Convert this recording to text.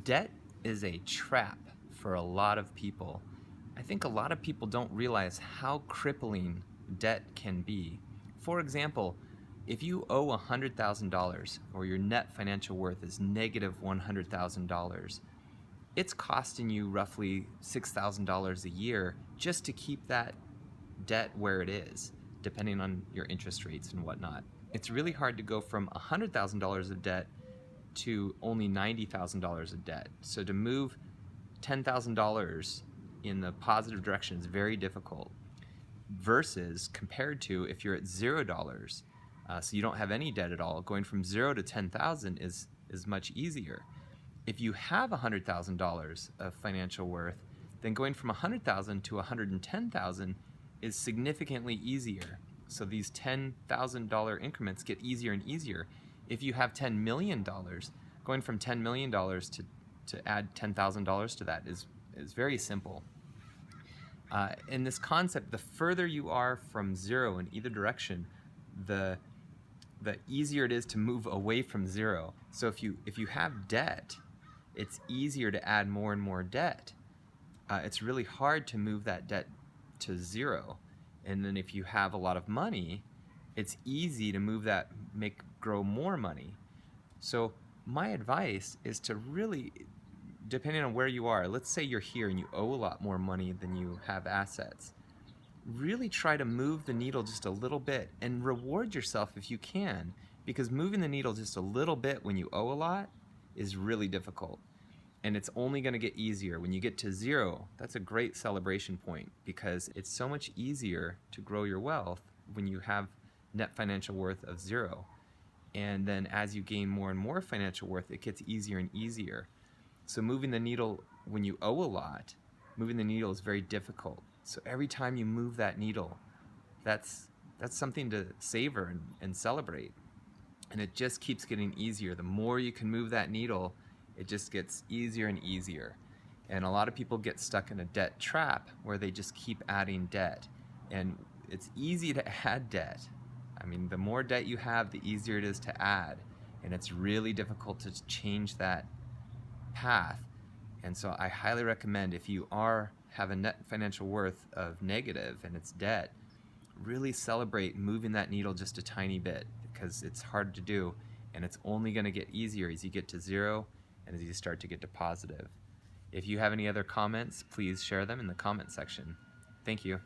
Debt is a trap for a lot of people. I think a lot of people don't realize how crippling debt can be. For example, if you owe $100,000 or your net financial worth is negative $100,000, it's costing you roughly $6,000 a year just to keep that debt where it is, depending on your interest rates and whatnot. It's really hard to go from $100,000 of debt to only $90,000 of debt. So to move $10,000 in the positive direction is very difficult, versus compared to if you're at $0, so you don't have any debt at all, going from 0 to 10,000 is much easier. If you have $100,000 of financial worth, then going from 100,000 to 110,000 is significantly easier. So these $10,000 increments get easier and easier. If you have $10 million, going from $10 million to add $10,000 to that is very simple. In this concept, the further you are from zero in either direction, the easier it is to move away from zero. So if you have debt, it's easier to add more and more debt. It's really hard to move that debt to zero. And then if you have a lot of money, it's easy to move that, grow more money. So my advice is to really, depending on where you are, let's say you're here and you owe a lot more money than you have assets, really try to move the needle just a little bit and reward yourself if you can, because moving the needle just a little bit when you owe a lot is really difficult. And it's only going to get easier. When you get to zero, that's a great celebration point, because it's so much easier to grow your wealth when you have net financial worth of zero. And then as you gain more and more financial worth, it gets easier and easier. So moving the needle when you owe a lot, moving the needle is very difficult. So every time you move that needle, that's something to savor and celebrate. And it just keeps getting easier. The more you can move that needle, it just gets easier and easier. And a lot of people get stuck in a debt trap where they just keep adding debt. And it's easy to add debt. I mean, the more debt you have, the easier it is to add. And it's really difficult to change that path. And so I highly recommend, if you have a net financial worth of negative and it's debt, really celebrate moving that needle just a tiny bit, because it's hard to do, and it's only going to get easier as you get to zero and as you start to get to positive. If you have any other comments, please share them in the comment section. Thank you.